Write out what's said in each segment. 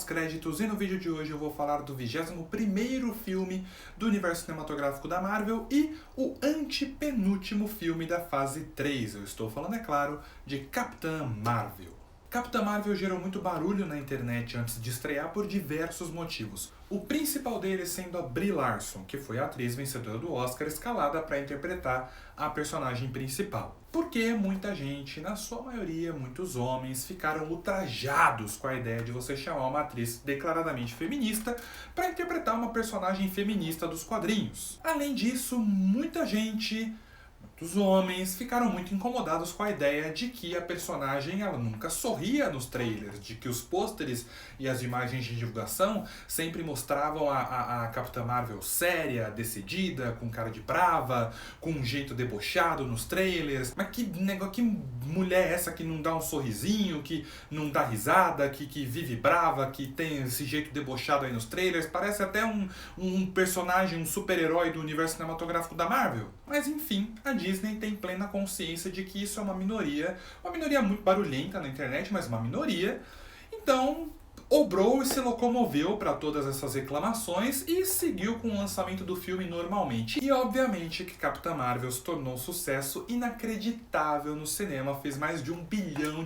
pós-créditos e no vídeo de hoje eu vou falar do 21º filme do universo cinematográfico da Marvel e o antepenúltimo filme da fase 3. Eu estou falando, é claro, de Capitã Marvel. Capitã Marvel gerou muito barulho na internet antes de estrear por diversos motivos. O principal deles sendo a Brie Larson, que foi a atriz vencedora do Oscar escalada para interpretar a personagem principal. Porque muita gente, na sua maioria, muitos homens, ficaram ultrajados com a ideia de você chamar uma atriz declaradamente feminista para interpretar uma personagem feminista dos quadrinhos. Além disso, muita gente... Os homens ficaram muito incomodados com a ideia de que a personagem ela nunca sorria nos trailers, de que os pôsteres e as imagens de divulgação sempre mostravam a Capitã Marvel séria, decidida, com cara de brava, com um jeito debochado nos trailers. Mas que mulher é essa que não dá um sorrisinho, que não dá risada, que vive brava, que tem esse jeito debochado aí nos trailers? Parece até um personagem, um super-herói do universo cinematográfico da Marvel. Mas enfim, a Disney tem plena consciência de que isso é uma minoria muito barulhenta na internet, mas uma minoria. Então, obrou e se locomoveu para todas essas reclamações e seguiu com o lançamento do filme normalmente. E obviamente que Capitã Marvel se tornou um sucesso inacreditável no cinema, fez mais de $1 bilhão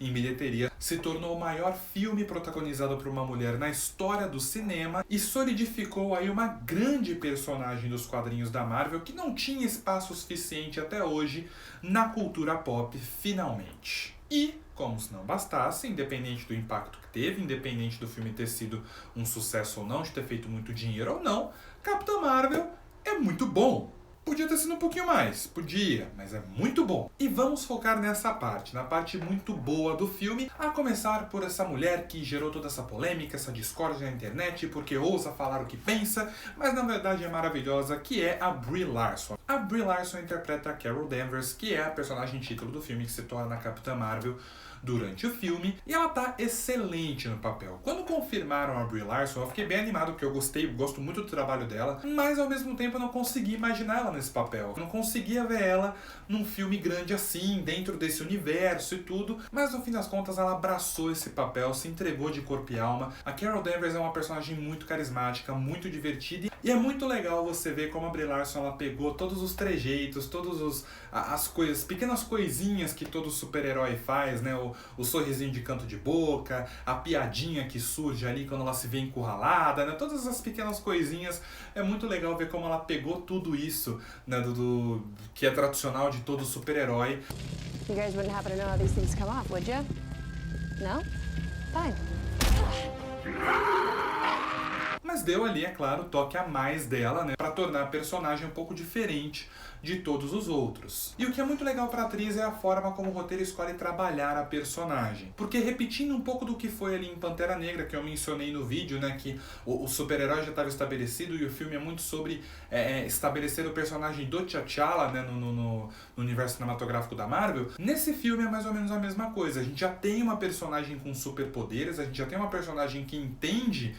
em bilheteria, se tornou o maior filme protagonizado por uma mulher na história do cinema e solidificou aí uma grande personagem dos quadrinhos da Marvel que não tinha espaço suficiente até hoje na cultura pop, finalmente. E, como se não bastasse, independente do impacto que teve, independente do filme ter sido um sucesso ou não, de ter feito muito dinheiro ou não, Capitã Marvel é muito bom. Podia ter sido um pouquinho mais, podia, mas é muito bom. E vamos focar nessa parte, na parte muito boa do filme, a começar por essa mulher que gerou toda essa polêmica, essa discórdia na internet, porque ousa falar o que pensa, mas na verdade é maravilhosa, que é a Brie Larson. A Brie Larson interpreta a Carol Danvers, que é a personagem título do filme, que se torna a Capitã Marvel durante o filme, e ela tá excelente no papel. Quando confirmaram a Brie Larson, eu fiquei bem animado, porque eu gosto muito do trabalho dela, mas ao mesmo tempo eu não consegui imaginar ela nesse papel. Eu não conseguia ver ela num filme grande assim, dentro desse universo e tudo, mas no fim das contas ela abraçou esse papel, se entregou de corpo e alma. A Carol Danvers é uma personagem muito carismática, muito divertida, e é muito legal você ver como a Brie Larson ela pegou todos os trejeitos, as coisas, pequenas coisinhas que todo super-herói faz, né? O sorrisinho de canto de boca, a piadinha que surge ali quando ela se vê encurralada, né? Todas essas pequenas coisinhas. É muito legal ver como ela pegou tudo isso, né? do que é tradicional de todo super-herói. You guys wouldn't happen to know how these things come off, would you? No? Fine. Mas deu ali, é claro, o toque a mais dela, né, para tornar a personagem um pouco diferente de todos os outros. E o que é muito legal para a atriz é a forma como o roteiro escolhe trabalhar a personagem. Porque repetindo um pouco do que foi ali em Pantera Negra, que eu mencionei no vídeo, né, que o super-herói já estava estabelecido e o filme é muito sobre estabelecer o personagem do T'Challa, né, no universo cinematográfico da Marvel. Nesse filme é mais ou menos a mesma coisa. A gente já tem uma personagem com superpoderes, a gente já tem uma personagem que entende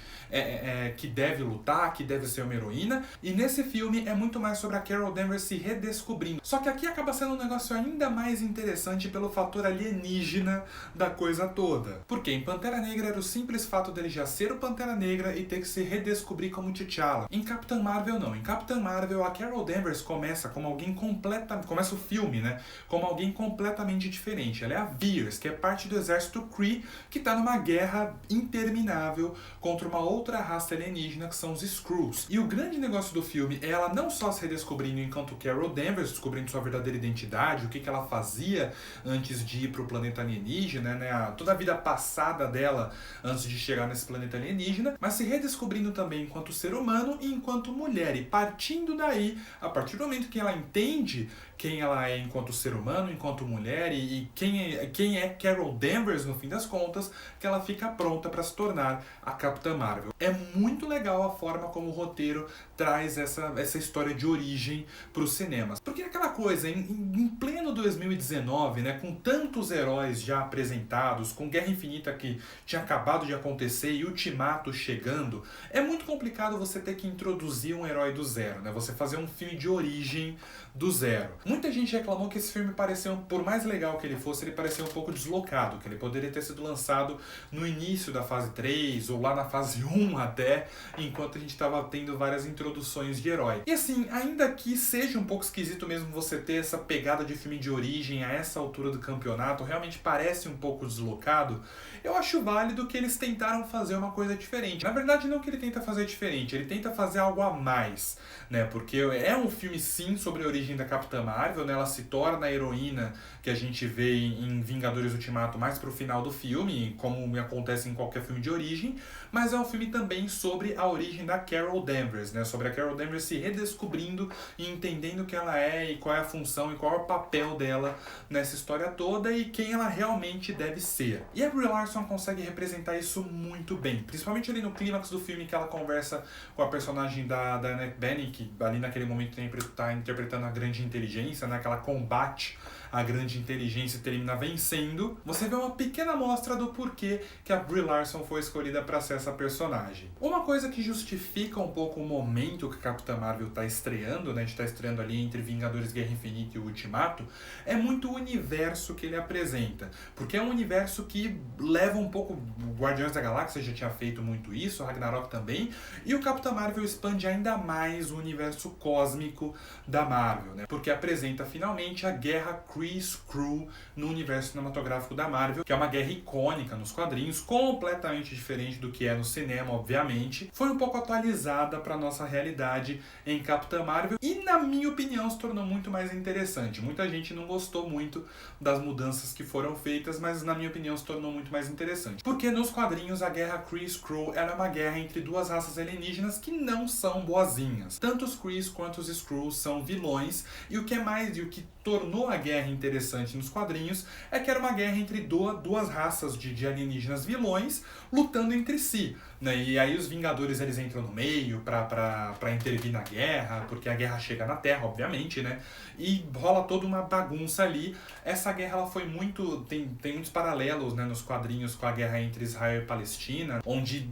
que deve lutar, que deve ser uma heroína, e nesse filme é muito mais sobre a Carol Danvers se redescobrindo. Só que aqui acaba sendo um negócio ainda mais interessante pelo fator alienígena da coisa toda. Porque em Pantera Negra era o simples fato dele já ser o Pantera Negra e ter que se redescobrir como T'Challa. Em Capitã Marvel não. Em Capitã Marvel a Carol Danvers começa como alguém começa o filme, né? Como alguém completamente diferente. Ela é a Vers, que é parte do exército Kree, que tá numa guerra interminável contra uma outra raça alienígena que são os Skrulls. E o grande negócio do filme é ela não só se redescobrindo enquanto Carol Danvers, descobrindo sua verdadeira identidade, o que ela fazia antes de ir pro planeta alienígena, né? Toda a vida passada dela antes de chegar nesse planeta alienígena, mas se redescobrindo também enquanto ser humano e enquanto mulher. E partindo daí, a partir do momento que ela entende quem ela é enquanto ser humano, enquanto mulher e quem é Carol Danvers no fim das contas, que ela fica pronta para se tornar a Capitã Marvel. É muito muito legal a forma como o roteiro traz essa história de origem para os cinemas. Porque é aquela coisa, em pleno 2019, né, com tantos heróis já apresentados, com Guerra Infinita que tinha acabado de acontecer e Ultimato chegando, é muito complicado você ter que introduzir um herói do zero, né? Você fazer um filme de origem do zero. Muita gente reclamou que esse filme pareceu, por mais legal que ele fosse, ele parecia um pouco deslocado, que ele poderia ter sido lançado no início da fase 3 ou lá na fase 1 até, enquanto a gente estava tendo várias introduções de herói. E assim, ainda que seja um pouco esquisito mesmo você ter essa pegada de filme de origem a essa altura do campeonato, realmente parece um pouco deslocado, eu acho válido que eles tentaram fazer uma coisa diferente. Na verdade, não que ele tenta fazer diferente, ele tenta fazer algo a mais, né? Porque é um filme sim sobre a origem da Capitã Marvel, né? Ela se torna a heroína que a gente vê em Vingadores Ultimato mais pro final do filme, como acontece em qualquer filme de origem, mas é um filme também sobre a origem da Carol Danvers, né? Sobre a Carol Danvers se redescobrindo e entendendo quem ela é e qual é a função e qual é o papel dela nessa história toda e quem ela realmente deve ser. E a Brie Larson consegue representar isso muito bem, principalmente ali no clímax do filme que ela conversa com a personagem da Annette Bening, que ali naquele momento está interpretando a grande inteligência, né? Que ela combate a grande inteligência e termina vencendo. Você vê uma pequena amostra do porquê que a Brie Larson foi escolhida para ser essa personagem. Uma coisa que justifica um pouco o momento que a Capitã Marvel está estreando, né? A gente está estreando ali entre Vingadores Guerra Infinita e o Ultimato, é muito o universo que ele apresenta. Porque é um universo que leva um pouco... O Guardiões da Galáxia já tinha feito muito isso, o Ragnarok também, e o Capitã Marvel expande ainda mais o universo cósmico da Marvel, né? Porque apresenta finalmente a Guerra Kree-Skrull no universo cinematográfico da Marvel, que é uma guerra icônica nos quadrinhos, completamente diferente do que é no cinema, obviamente. Foi um pouco atualizada para nossa realidade em Capitã Marvel e, na minha opinião, se tornou muito mais interessante. Muita gente não gostou muito das mudanças que foram feitas, mas na minha opinião se tornou muito mais interessante. Porque nos quadrinhos a Guerra Kree-Skrull era uma guerra entre duas raças alienígenas que não são boazinhas. Tanto os Krees quanto os Skrulls são vilões, e o que é mais, e o que tornou a guerra interessante nos quadrinhos é que era uma guerra entre duas raças de alienígenas vilões lutando entre si, né? E aí os Vingadores eles entram no meio pra intervir na guerra, porque a guerra chega na Terra, obviamente, né? E rola toda uma bagunça ali. Essa guerra ela foi muito... Tem muitos paralelos, né, nos quadrinhos com a guerra entre Israel e Palestina, onde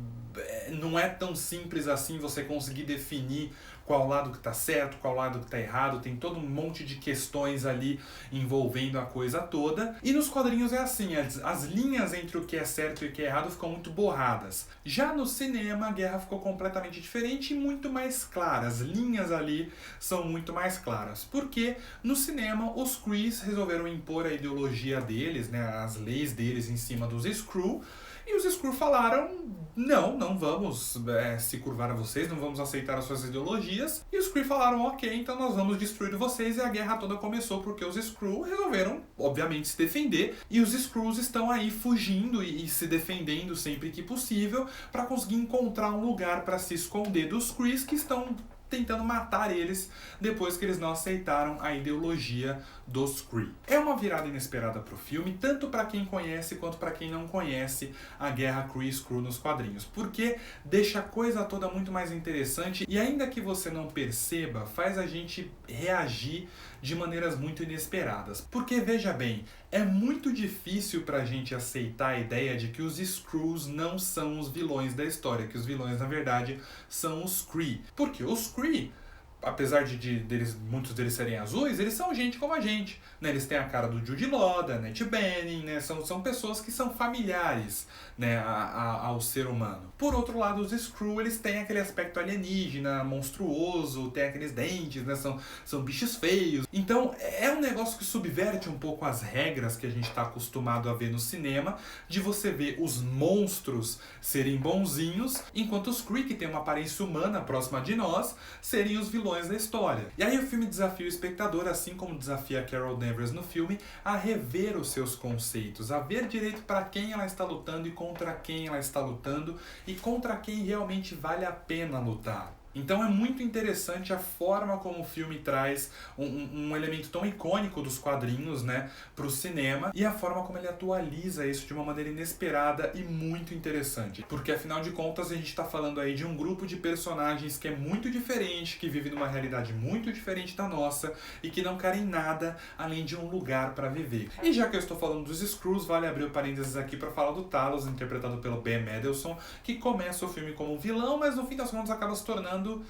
não é tão simples assim você conseguir definir qual lado que tá certo, qual lado que tá errado, tem todo um monte de questões ali envolvendo a coisa toda. E nos quadrinhos é assim, as linhas entre o que é certo e o que é errado ficam muito borradas. Já no cinema, a guerra ficou completamente diferente e muito mais clara. As linhas ali são muito mais claras. Porque no cinema, os Krees resolveram impor a ideologia deles, né, as leis deles em cima dos Skrull, e os Skrull falaram, não vamos se curvar a vocês, não vamos aceitar as suas ideologias. E os Kree falaram, ok, então nós vamos destruir vocês. E a guerra toda começou porque os Skrull resolveram, obviamente, se defender. E os Skrulls estão aí fugindo e se defendendo sempre que possível para conseguir encontrar um lugar para se esconder dos Krees que estão tentando matar eles depois que eles não aceitaram a ideologia dos Kree. É uma virada inesperada pro filme, tanto para quem conhece quanto para quem não conhece a Guerra Kree-Skrull nos quadrinhos, porque deixa a coisa toda muito mais interessante e ainda que você não perceba, faz a gente reagir de maneiras muito inesperadas. Porque, veja bem, é muito difícil pra gente aceitar a ideia de que os Skrulls não são os vilões da história, que os vilões, na verdade, são os Kree. Porque os Kree, apesar de muitos deles serem azuis, eles são gente como a gente, né? Eles têm a cara do Jude Law, da Annette Bening, né? São pessoas que são familiares, né, ao ser humano. Por outro lado, os Skrull, eles têm aquele aspecto alienígena, monstruoso, tem aqueles dentes, né? São bichos feios. Então, é um negócio que subverte um pouco as regras que a gente está acostumado a ver no cinema, de você ver os monstros serem bonzinhos, enquanto os Kree, que têm uma aparência humana próxima de nós, serem os vilões da história. E aí o filme desafia o espectador, assim como desafia a Carol Danvers no filme, a rever os seus conceitos, a ver direito para quem ela está lutando e contra quem ela está lutando e contra quem realmente vale a pena lutar. Então é muito interessante a forma como o filme traz um elemento tão icônico dos quadrinhos, né, para o cinema, e a forma como ele atualiza isso de uma maneira inesperada e muito interessante. Porque afinal de contas a gente está falando aí de um grupo de personagens que é muito diferente, que vive numa realidade muito diferente da nossa e que não querem nada além de um lugar para viver. E já que eu estou falando dos Skrulls, vale abrir o parênteses aqui para falar do Talos, interpretado pelo Ben Mendelsohn, que começa o filme como um vilão, mas no fim das contas acaba se tornando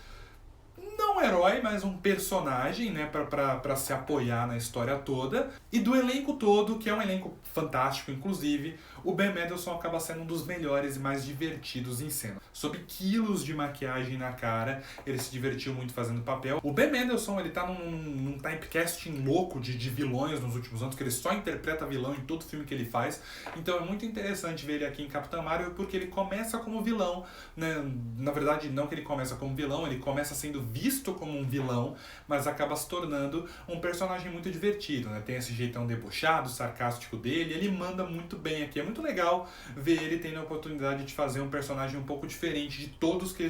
não um herói, mas um personagem, né, pra se apoiar na história toda. E do elenco todo, que é um elenco fantástico, inclusive, o Ben Mendelsohn acaba sendo um dos melhores e mais divertidos em cena. Sob quilos de maquiagem na cara, ele se divertiu muito fazendo o papel. O Ben Mendelsohn, ele tá num typecasting louco de vilões nos últimos anos, que ele só interpreta vilão em todo filme que ele faz. Então é muito interessante ver ele aqui em Capitã Marvel, porque ele começa como vilão, né? Na verdade, não que ele começa como vilão, ele começa sendo visto como um vilão, mas acaba se tornando um personagem muito divertido, né? Tem esse jeitão debochado, sarcástico dele, ele manda muito bem aqui. É muito legal ver ele tendo a oportunidade de fazer um personagem um pouco diferente de todos que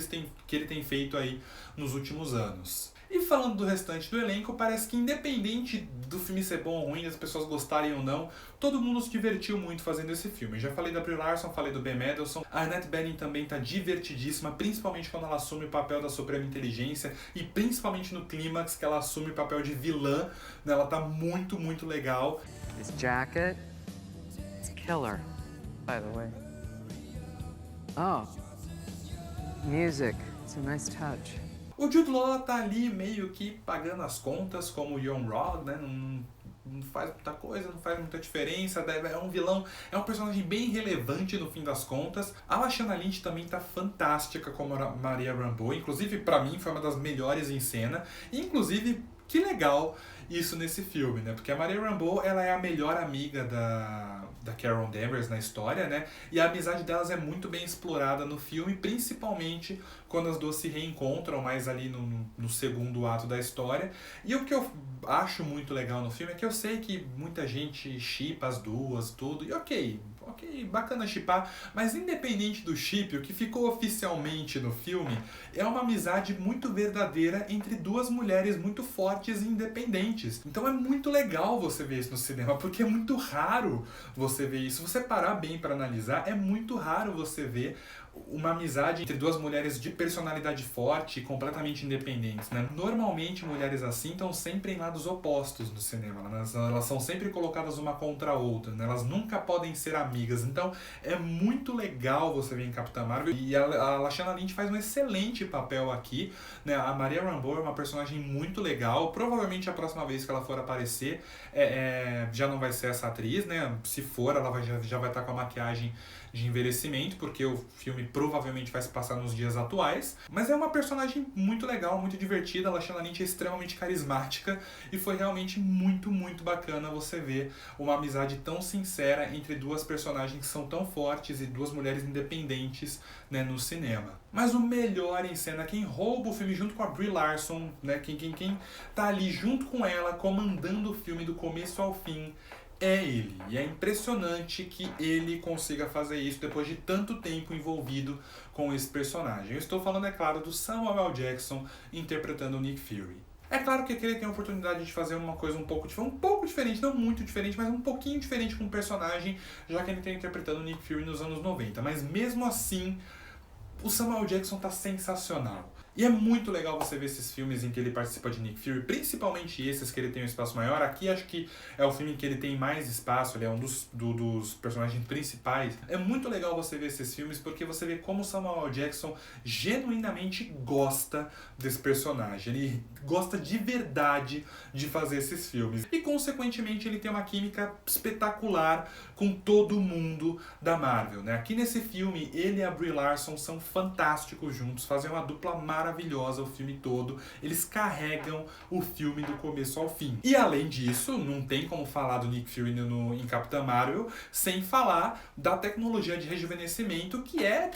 ele tem feito aí nos últimos anos. E falando do restante do elenco, parece que independente do filme ser bom ou ruim, das pessoas gostarem ou não, todo mundo se divertiu muito fazendo esse filme. Já falei da Brie Larson, falei do Ben Mendelsohn, a Annette Bening também tá divertidíssima, principalmente quando ela assume o papel da Suprema Inteligência e principalmente no clímax, que ela assume o papel de vilã, né? Ela tá muito, muito legal. This jacket, it's killer, by the way. Oh, music, it's a nice touch. O Jude Law tá ali meio que pagando as contas como o Young Rod, né? Não faz muita coisa, não faz muita diferença, é um vilão, é um personagem bem relevante no fim das contas. A Lashana Lynch também tá fantástica como a Maria Rambeau, inclusive pra mim foi uma das melhores em cena, e inclusive que legal isso nesse filme, né? Porque a Maria Rambeau, ela é a melhor amiga da Carol Danvers na história, né? E a amizade delas é muito bem explorada no filme, principalmente quando as duas se reencontram mais ali no segundo ato da história. E o que eu acho muito legal no filme é que eu sei que muita gente shippa as duas, tudo, e ok, bacana shippar, mas independente do ship, o que ficou oficialmente no filme é uma amizade muito verdadeira entre duas mulheres muito fortes e independentes. Então é muito legal você ver isso no cinema, porque é muito raro você ver isso. Se você parar bem para analisar, é muito raro você ver uma amizade entre duas mulheres de personalidade forte e completamente independentes, né? Normalmente mulheres assim estão sempre em lados opostos no cinema, elas são sempre colocadas uma contra a outra, né? Elas nunca podem ser amigas, então é muito legal você ver em Capitã Marvel, e a Lashana Lynch faz um excelente papel aqui, né? A Maria Rambeau é uma personagem muito legal, provavelmente a próxima vez que ela for aparecer já não vai ser essa atriz, né? Se for, ela já vai estar com a maquiagem de envelhecimento, porque o filme provavelmente vai se passar nos dias atuais, mas é uma personagem muito legal, muito divertida. A Lashana Lynch é extremamente carismática e foi realmente muito, muito bacana você ver uma amizade tão sincera entre duas personagens que são tão fortes e duas mulheres independentes, né, no cinema. Mas o melhor em cena, quem rouba o filme junto com a Brie Larson, né, quem tá ali junto com ela, comandando o filme do começo ao fim, é ele. E é impressionante que ele consiga fazer isso depois de tanto tempo envolvido com esse personagem. Eu estou falando, é claro, do Samuel Jackson interpretando o Nick Fury. É claro que aqui ele tem a oportunidade de fazer uma coisa um pouco diferente, não muito diferente, mas um pouquinho diferente com o personagem, já que ele está interpretando o Nick Fury nos anos 90. Mas mesmo assim, o Samuel Jackson tá sensacional. E é muito legal você ver esses filmes em que ele participa de Nick Fury, principalmente esses que ele tem um espaço maior. Aqui acho que é o filme em que ele tem mais espaço, ele é um dos personagens principais. É muito legal você ver esses filmes porque você vê como o Samuel Jackson genuinamente gosta desse personagem. Ele gosta de verdade de fazer esses filmes. E consequentemente ele tem uma química espetacular com todo mundo da Marvel, né? Aqui nesse filme, ele e a Brie Larson são fantásticos juntos, fazem uma dupla maravilhosa o filme todo, eles carregam o filme do começo ao fim. E além disso, não tem como falar do Nick Fury em Capitã Marvel sem falar da tecnologia de rejuvenescimento, que é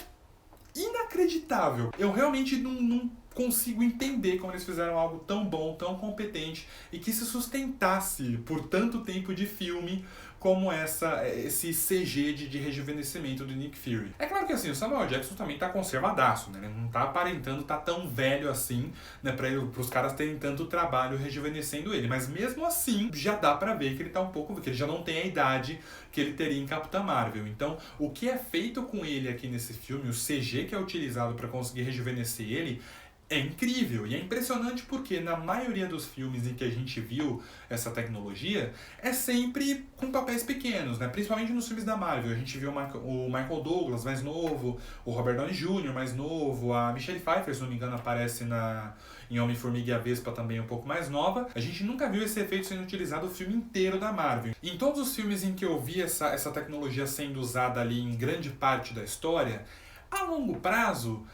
inacreditável. Eu realmente não consigo entender como eles fizeram algo tão bom, tão competente e que se sustentasse por tanto tempo de filme como esse CG de rejuvenescimento do Nick Fury. É claro que assim, o Samuel Jackson também tá conservadaço, né? Ele não tá aparentando tá tão velho assim, né? Pros caras terem tanto trabalho rejuvenescendo ele. Mas mesmo assim, já dá pra ver que ele tá um pouco... que ele já não tem a idade que ele teria em Capitã Marvel. Então, o que é feito com ele aqui nesse filme, o CG que é utilizado pra conseguir rejuvenescer ele, é incrível. E é impressionante porque na maioria dos filmes em que a gente viu essa tecnologia, é sempre com papéis pequenos, né? Principalmente nos filmes da Marvel. A gente viu o Michael Douglas mais novo, o Robert Downey Jr. mais novo, a Michelle Pfeiffer, se não me engano, aparece em Homem-Formiga e a Vespa também um pouco mais nova. A gente nunca viu esse efeito sendo utilizado o filme inteiro da Marvel. Em todos os filmes em que eu vi essa tecnologia sendo usada ali em grande parte da história, a longo prazo,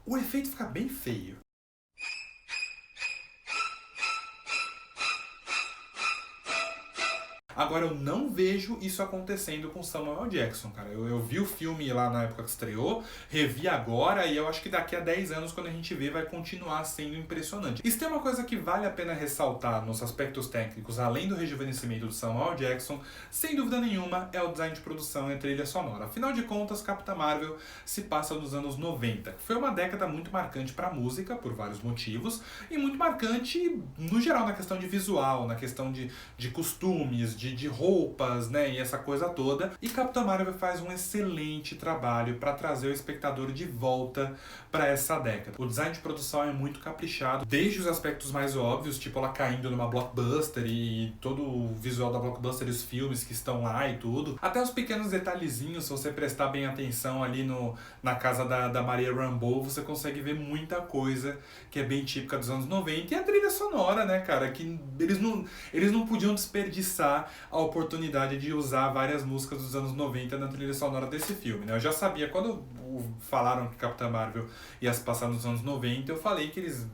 o efeito fica bem feio. Agora, eu não vejo isso acontecendo com Samuel Jackson, cara. Eu vi o filme lá na época que estreou, revi agora, e eu acho que daqui a 10 anos, quando a gente vê, vai continuar sendo impressionante. Isso tem uma coisa que vale a pena ressaltar nos aspectos técnicos, além do rejuvenescimento do Samuel Jackson, sem dúvida nenhuma, é o design de produção e a trilha sonora. Afinal de contas, Capitã Marvel se passa nos anos 90. Foi uma década muito marcante para a música, por vários motivos, e muito marcante, no geral, na questão de visual, na questão de costumes, de roupas, né, e essa coisa toda. E Capitã Marvel faz um excelente trabalho para trazer o espectador de volta para essa década. O design de produção é muito caprichado, desde os aspectos mais óbvios, tipo ela caindo numa blockbuster e todo o visual da blockbuster e os filmes que estão lá e tudo, até os pequenos detalhezinhos, se você prestar bem atenção ali na casa da Maria Rambeau, você consegue ver muita coisa que é bem típica dos anos 90. E a trilha sonora, né, cara, que eles não podiam desperdiçar a oportunidade de usar várias músicas dos anos 90 na trilha sonora desse filme, né? Eu já sabia, quando falaram que Capitã Marvel ia se passar nos anos 90,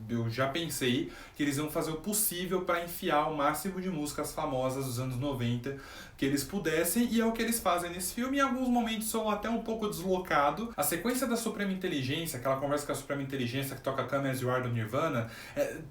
eu já pensei que eles iam fazer o possível para enfiar o máximo de músicas famosas dos anos 90 que eles pudessem, e é o que eles fazem nesse filme. Em alguns momentos sou até um pouco deslocado. A sequência da Suprema Inteligência, aquela conversa com a Suprema Inteligência que toca Come As You Are do Nirvana,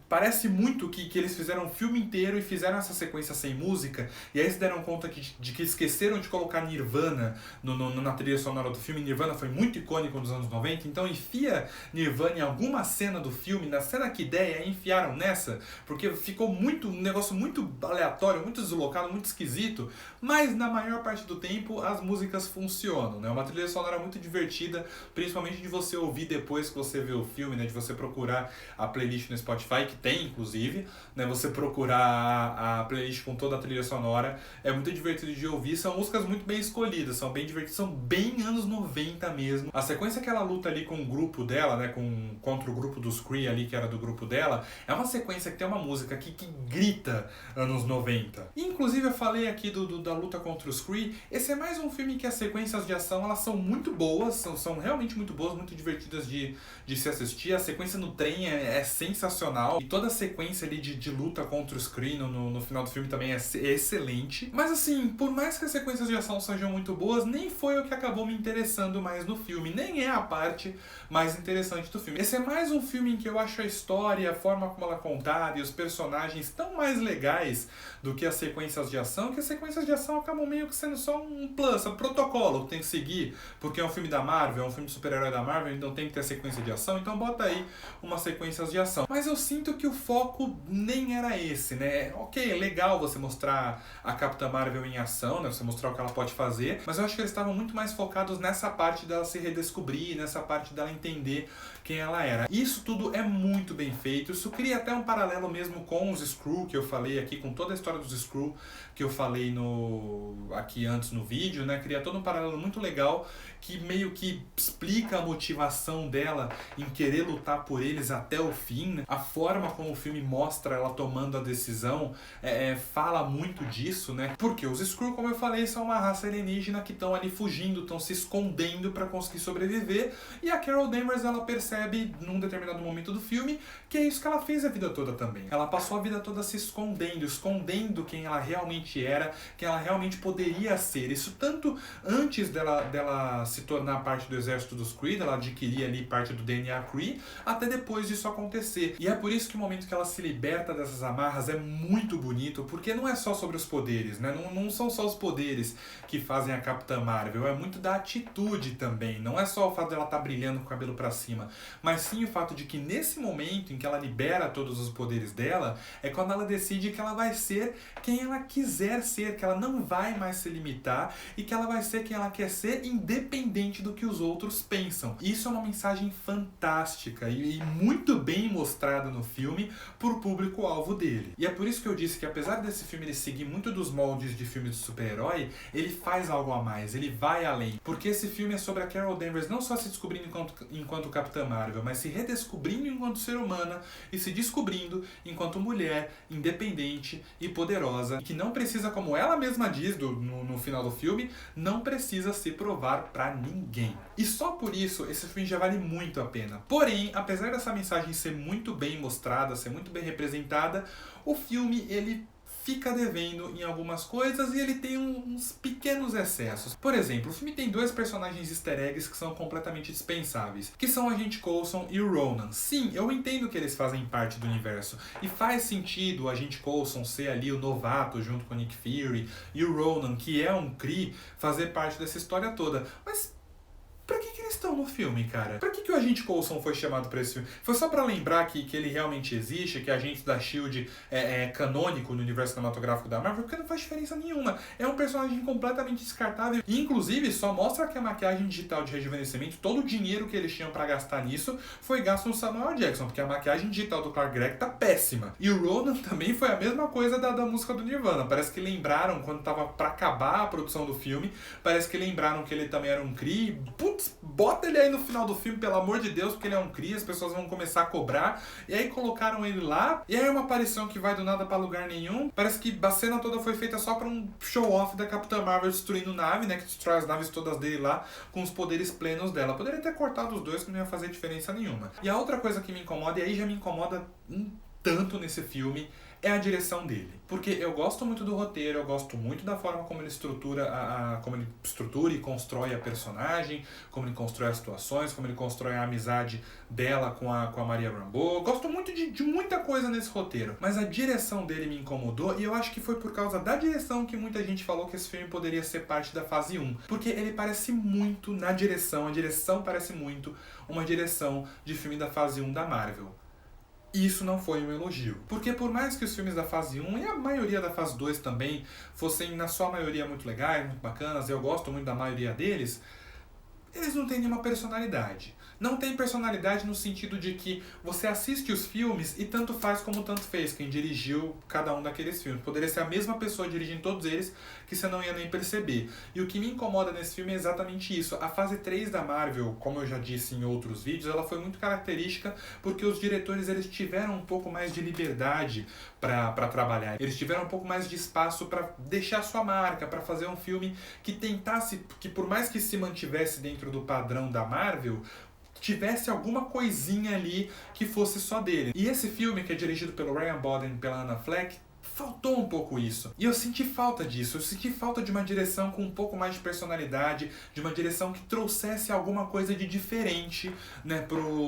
parece muito que eles fizeram o filme inteiro e fizeram essa sequência sem música, e aí se deram conta de que esqueceram de colocar Nirvana na trilha sonora do filme. Nirvana foi muito icônico nos anos 90, então enfia Nirvana em alguma cena do filme, na cena que der, aí enfiaram nessa, porque ficou um negócio muito aleatório, muito deslocado, muito esquisito, mas na maior parte do tempo as músicas funcionam, né? Uma trilha sonora muito divertida, principalmente de você ouvir depois que você vê o filme, né? De você procurar a playlist no Spotify, que tem inclusive, né? Você procurar a playlist com toda a trilha sonora, é muito divertido de ouvir. São músicas muito bem escolhidas, são bem divertidas, são bem anos 90 mesmo. A sequência que ela luta ali com o grupo dela, né? Contra o grupo dos Kree ali, que era do grupo dela, é uma sequência que tem uma música que grita anos 90. E, inclusive, eu falei aqui da luta contra os Kree. Esse é mais um filme que as sequências de ação, elas são muito boas, são realmente muito boas, muito divertidas de se assistir. A sequência no trem é sensacional, e toda a sequência ali de luta contra os Kree no final do filme também é excelente. Mas assim, por mais que as sequências de ação sejam muito boas, nem foi o que acabou me interessando mais no filme, nem é a parte mais interessante do filme. Esse é mais um filme em que eu acho a história, a forma como ela é contada e os personagens tão mais legais do que as sequências de ação, que as sequências de ação acabam meio que sendo só um protocolo que tem que seguir, porque é um filme da Marvel, é um filme de super-herói da Marvel, então tem que ter sequência de ação, então bota aí umas sequências de ação. Mas eu sinto que o foco nem era esse, né? Ok, é legal você mostrar a Capitã Marvel em ação, né? Você mostrar o que ela pode fazer, mas eu acho que eles estavam muito mais focados nessa parte dela se redescobrir, nessa parte dela entender quem ela era. Isso tudo é muito bem feito, isso cria até um paralelo mesmo com os Skrull, que eu falei aqui, com toda a história dos Skrull que eu falei aqui antes no vídeo, né? Cria todo um paralelo muito legal, que meio que explica a motivação dela em querer lutar por eles até o fim, né? A forma como o filme mostra ela tomando a decisão fala muito disso, né? Porque os Skrull, como eu falei, são uma raça alienígena que estão ali fugindo, estão se escondendo para conseguir sobreviver, e a Carol Danvers, ela percebe num determinado momento do filme que é isso que ela fez a vida toda também. Ela passou a vida toda se escondendo quem ela realmente era, quem ela realmente poderia ser. Isso tanto antes dela se tornar parte do exército dos Kree, ela adquirir ali parte do DNA Kree, até depois disso acontecer. E é por isso que o momento que ela se liberta dessas amarras é muito bonito, porque não é só sobre os poderes poderes, né? Não são só os poderes que fazem a Capitã Marvel, é muito da atitude também. Não é só o fato dela estar brilhando com o cabelo pra cima, mas sim o fato de que nesse momento em que ela libera todos os poderes dela, é quando ela decide que ela vai ser quem ela quiser ser, que ela não vai mais se limitar e que ela vai ser quem ela quer ser, independente do que os outros pensam. Isso é uma mensagem fantástica e muito bem mostrada no filme por público-alvo dele. E é por isso que eu disse que apesar desse filme ele seguir muito dos moldes de filme de super-herói, ele faz algo a mais, ele vai além. Porque esse filme é sobre a Carol Danvers não só se descobrindo enquanto Capitã Marvel, mas se redescobrindo enquanto ser humana e se descobrindo enquanto mulher independente e poderosa, que não precisa, como ela mesma diz no final do filme, não precisa se provar pra ninguém. E só por isso esse filme já vale muito a pena. Porém, apesar dessa mensagem ser muito bem mostrada, ser muito bem representada, o filme ele fica devendo em algumas coisas e ele tem uns pequenos excessos. Por exemplo, o filme tem 2 personagens easter eggs que são completamente dispensáveis, que são o Agente Coulson e o Ronan. Sim, eu entendo que eles fazem parte do universo, e faz sentido o Agente Coulson ser ali o novato junto com o Nick Fury, e o Ronan, que é um Kree, fazer parte dessa história toda. Mas pra que eles estão no filme, cara? Pra que o Agente Coulson foi chamado pra esse filme? Foi só pra lembrar que ele realmente existe, que Agente da S.H.I.E.L.D. é canônico no universo cinematográfico da Marvel, porque não faz diferença nenhuma. É um personagem completamente descartável. E, inclusive, só mostra que a maquiagem digital de rejuvenescimento, todo o dinheiro que eles tinham pra gastar nisso, foi gasto no Samuel Jackson, porque a maquiagem digital do Clark Gregg tá péssima. E o Ronan também foi a mesma coisa da música do Nirvana. Parece que lembraram, quando tava pra acabar a produção do filme, parece que lembraram que ele também era um Kree. Bota ele aí no final do filme, pelo amor de Deus, porque ele é um Kree, as pessoas vão começar a cobrar. E aí colocaram ele lá, e aí é uma aparição que vai do nada pra lugar nenhum. Parece que a cena toda foi feita só pra um show-off da Capitã Marvel destruindo nave, né, que destrói as naves todas dele lá, com os poderes plenos dela. Poderia ter cortado os dois, que não ia fazer diferença nenhuma. E a outra coisa que me incomoda, e aí já me incomoda um tanto nesse filme, é a direção dele. Porque eu gosto muito do roteiro, eu gosto muito da forma como ele estrutura como ele estrutura e constrói a personagem, como ele constrói as situações, como ele constrói a amizade dela com a Maria Rambeau. Gosto muito de muita coisa nesse roteiro. Mas a direção dele me incomodou, e eu acho que foi por causa da direção que muita gente falou que esse filme poderia ser parte da fase 1. Porque ele parece muito na direção, a direção parece muito uma direção de filme da fase 1 da Marvel. Isso não foi um elogio. Porque por mais que os filmes da fase 1 e a maioria da fase 2 também fossem, na sua maioria, muito legais, muito bacanas, eu gosto muito da maioria deles, eles não têm nenhuma personalidade. Não tem personalidade no sentido de que você assiste os filmes e tanto faz como tanto fez quem dirigiu cada um daqueles filmes. Poderia ser a mesma pessoa dirigindo todos eles que você não ia nem perceber. E o que me incomoda nesse filme é exatamente isso. A fase 3 da Marvel, como eu já disse em outros vídeos, ela foi muito característica porque os diretores eles tiveram um pouco mais de liberdade para trabalhar. Eles tiveram um pouco mais de espaço para deixar sua marca, para fazer um filme que tentasse, que por mais que se mantivesse dentro do padrão da Marvel, tivesse alguma coisinha ali que fosse só dele. E esse filme, que é dirigido pelo Ryan Boden e pela Anna Fleck, faltou um pouco isso. E eu senti falta disso. Eu senti falta de uma direção com um pouco mais de personalidade, de uma direção que trouxesse alguma coisa de diferente, né,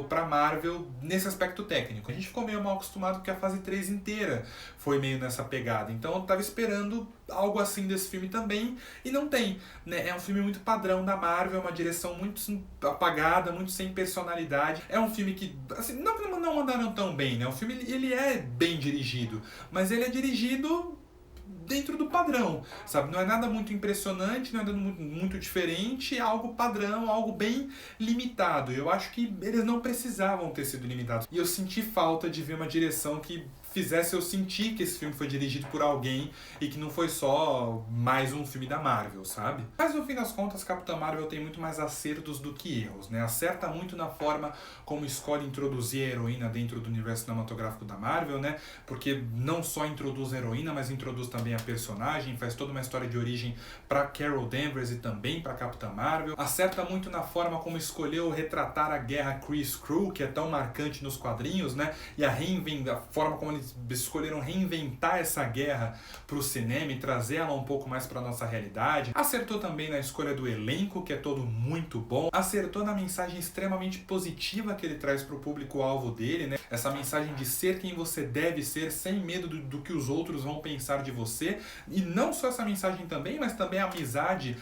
pra Marvel nesse aspecto técnico. A gente ficou meio mal acostumado porque a fase 3 inteira foi meio nessa pegada. Então eu tava esperando algo assim desse filme também, e não tem, né? É um filme muito padrão da Marvel, uma direção muito apagada, muito sem personalidade. É um filme que, assim, não mandaram tão bem, né? O filme, ele é bem dirigido, mas ele é dirigido dentro do padrão, sabe? Não é nada muito impressionante, não é nada muito diferente, é algo padrão, algo bem limitado. Eu acho que eles não precisavam ter sido limitados. E eu senti falta de ver uma direção que fizesse eu sentir que esse filme foi dirigido por alguém e que não foi só mais um filme da Marvel, sabe? Mas no fim das contas, Capitã Marvel tem muito mais acertos do que erros, né? Acerta muito na forma como escolhe introduzir a heroína dentro do universo cinematográfico da Marvel, né? Porque não só introduz a heroína, mas introduz também a personagem, faz toda uma história de origem para Carol Danvers e também para Capitã Marvel. Acerta muito na forma como escolheu retratar a guerra Kree-Skrull, que é tão marcante nos quadrinhos, né? E a forma como eles escolheram reinventar essa guerra para o cinema e trazer ela um pouco mais para nossa realidade. Acertou também na escolha do elenco, que é todo muito bom. Acertou na mensagem extremamente positiva que ele traz para o público-alvo dele, né? Essa mensagem de ser quem você deve ser, sem medo do que os outros vão pensar de você. trazer, e não só essa mensagem também, mas também a amizade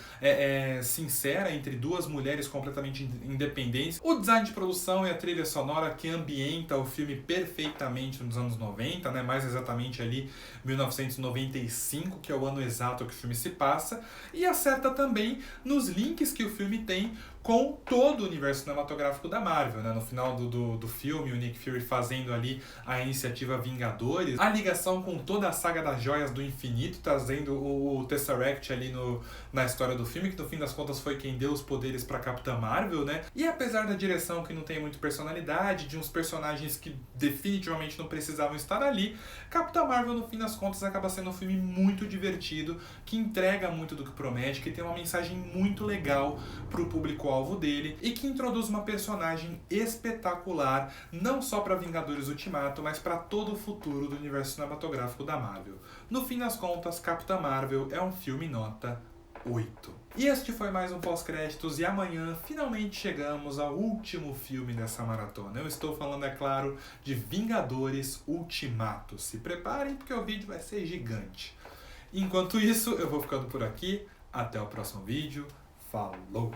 sincera entre duas mulheres completamente independentes, o design de produção e a trilha sonora que ambienta o filme perfeitamente nos anos 90, né, mais exatamente ali 1995, que é o ano exato que o filme se passa, e acerta também nos links que o filme tem com todo o universo cinematográfico da Marvel, né? No final do filme, o Nick Fury fazendo ali a iniciativa Vingadores, a ligação com toda a saga das Joias do Infinito, trazendo o Tesseract ali na história do filme, que no fim das contas foi quem deu os poderes pra Capitã Marvel, né? E apesar da direção que não tem muito personalidade, de uns personagens que definitivamente não precisavam estar ali, Capitã Marvel, no fim das contas, acaba sendo um filme muito divertido, que entrega muito do que promete, que tem uma mensagem muito legal pro público-alvo dele e que introduz uma personagem espetacular, não só para Vingadores Ultimato, mas para todo o futuro do universo cinematográfico da Marvel. No fim das contas, Capitã Marvel é um filme nota 8. E este foi mais um pós-créditos, e amanhã finalmente chegamos ao último filme dessa maratona. Eu estou falando, é claro, de Vingadores Ultimato. Se preparem porque o vídeo vai ser gigante. Enquanto isso, eu vou ficando por aqui. Até o próximo vídeo. Falou!